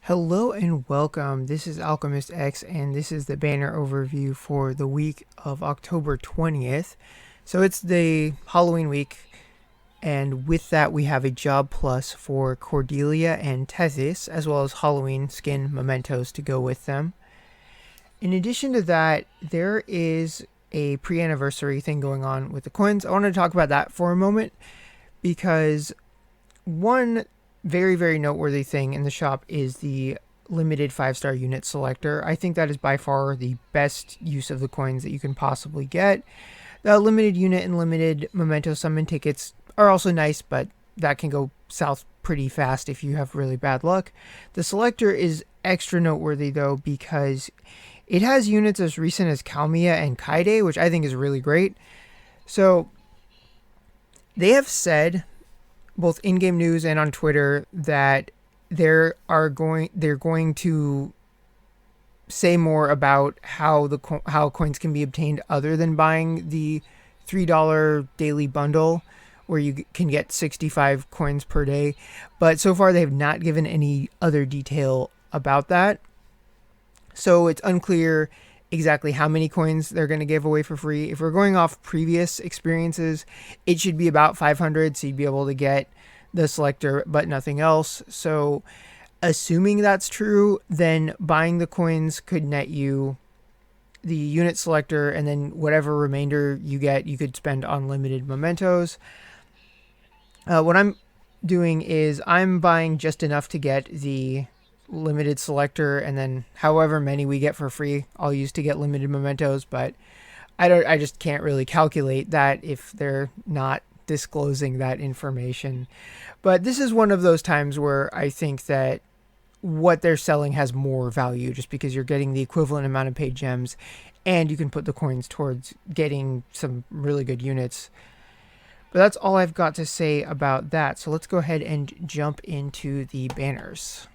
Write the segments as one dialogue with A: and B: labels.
A: Hello and welcome. This is Alchemistexe, and this is the banner overview for the week of October 20th. So it's the Halloween week, and with that, we have a job plus for Cordelia and Tethys, as well as Halloween skin mementos to go with them. In addition to that, there is a pre anniversary thing going on with the coins. I want to talk about that for a moment because one very, very noteworthy thing in the shop is the limited 5-star unit selector. I think that is by far the best use of the coins that you can possibly get. The limited unit and limited memento summon tickets are also nice, but that can go south pretty fast if you have really bad luck. The selector is extra noteworthy though because it has units as recent as Kalmia and Kaide, which I think is really great. So they have said both in-game news and on Twitter that they're going to say more about how how coins can be obtained other than buying the $3 daily bundle where you can get 65 coins per day. But so far they have not given any other detail about that. So it's unclear exactly how many coins they're going to give away for free. If we're going off previous experiences, it should be about 500, so you'd be able to get the selector but nothing else. So assuming that's true, then buying the coins could net you the unit selector, and then whatever remainder you get you could spend on limited mementos. What I'm doing is I'm buying just enough to get the limited selector, and then however many we get for free I'll use to get limited mementos, but I just can't really calculate that if they're not disclosing that information. But this is one of those times where I think that what they're selling has more value just because you're getting the equivalent amount of paid gems and you can put the coins towards getting some really good units. But that's all I've got to say about that. So let's go ahead and jump into the banners.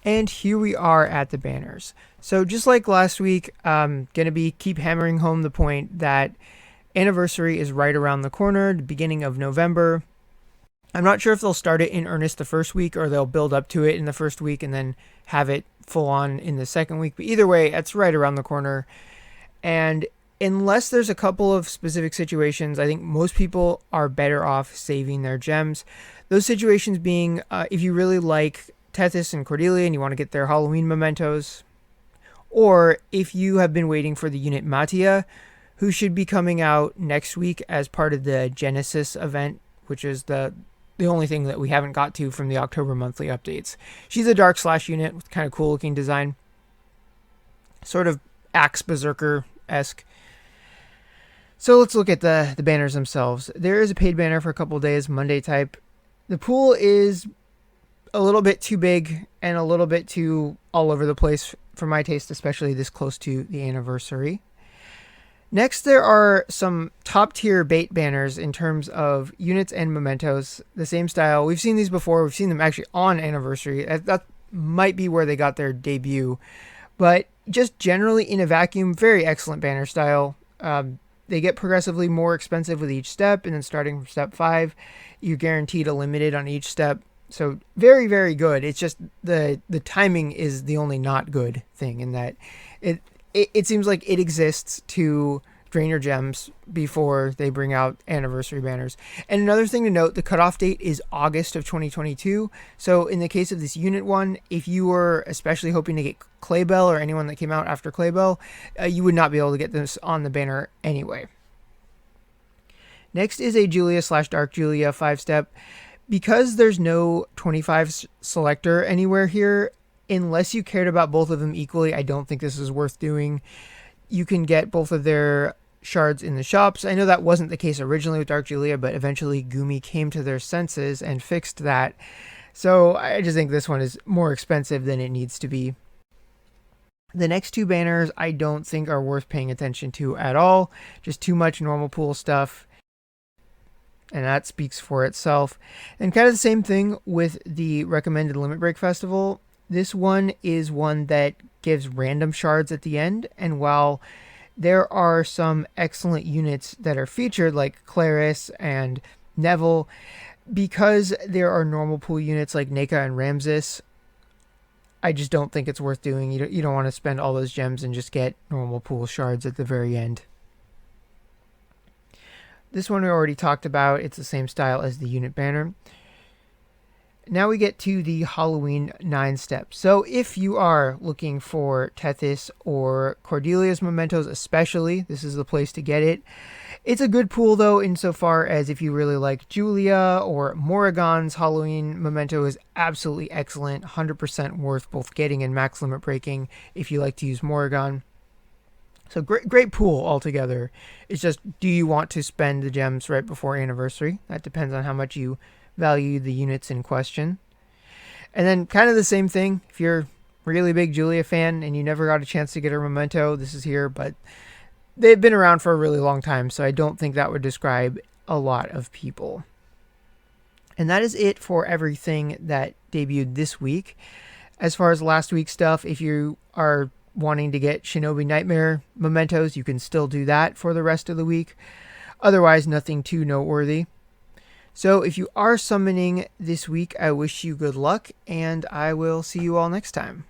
A: And here we are at the banners. So just like last week, I'm going to keep hammering home the point that Anniversary is right around the corner, the beginning of November. I'm not sure if they'll start it in earnest the first week or they'll build up to it in the first week and then have it full on in the second week. But either way, it's right around the corner. And unless there's a couple of specific situations, I think most people are better off saving their gems. Those situations being if you really like Tethys and Cordelia and you want to get their Halloween mementos, or if you have been waiting for the unit Mattia, who should be coming out next week as part of the Genesis event, which is the only thing that we haven't got to from the October monthly updates. She's a Dark Slash unit with kind of cool looking design. Sort of Axe Berserker-esque. So let's look at the banners themselves. There is a paid banner for a couple days, Monday type. The pool is a little bit too big and a little bit too all over the place for my taste, especially this close to the anniversary. Next, there are some top tier bait banners in terms of units and mementos, the same style. We've seen these before. We've seen them actually on anniversary. That might be where they got their debut, but just generally in a vacuum, very excellent banner style. They get progressively more expensive with each step, and then starting from step 5, you're guaranteed a limited on each step. So very, very good. It's just the timing is the only not good thing in that it seems like it exists to drain your gems before they bring out anniversary banners. And another thing to note, the cutoff date is August of 2022. So in the case of this unit one, if you were especially hoping to get Claybell or anyone that came out after Claybell, you would not be able to get this on the banner anyway. Next is a Julia / Dark Julia 5-step. Because there's no 25 selector anywhere here, unless you cared about both of them equally, I don't think this is worth doing. You can get both of their shards in the shops. I know that wasn't the case originally with Dark Julia, but eventually Gumi came to their senses and fixed that. So I just think this one is more expensive than it needs to be. The next two banners I don't think are worth paying attention to at all. Just too much normal pool stuff. And that speaks for itself. And kind of the same thing with the recommended Limit Break Festival. This one is one that gives random shards at the end. And while there are some excellent units that are featured, like Claris and Neville, because there are normal pool units like Neka and Ramses, I just don't think it's worth doing. You don't want to spend all those gems and just get normal pool shards at the very end. This one we already talked about. It's the same style as the unit banner. Now we get to the Halloween 9 steps. So if you are looking for Tethys or Cordelia's Mementos especially, this is the place to get it. It's a good pool though, insofar as if you really like Julia or Morrigan's Halloween Memento is absolutely excellent. 100% worth both getting and max limit breaking if you like to use Morrigan. So great pool altogether. It's just, do you want to spend the gems right before anniversary? That depends on how much you value the units in question. And then kind of the same thing, if you're a really big Julia fan and you never got a chance to get a Memento, this is here, but they've been around for a really long time, so I don't think that would describe a lot of people. And that is it for everything that debuted this week. As far as last week's stuff, if you are wanting to get Shinobi Nightmare Mementos, you can still do that for the rest of the week. Otherwise, nothing too noteworthy. So if you are summoning this week, I wish you good luck, and I will see you all next time.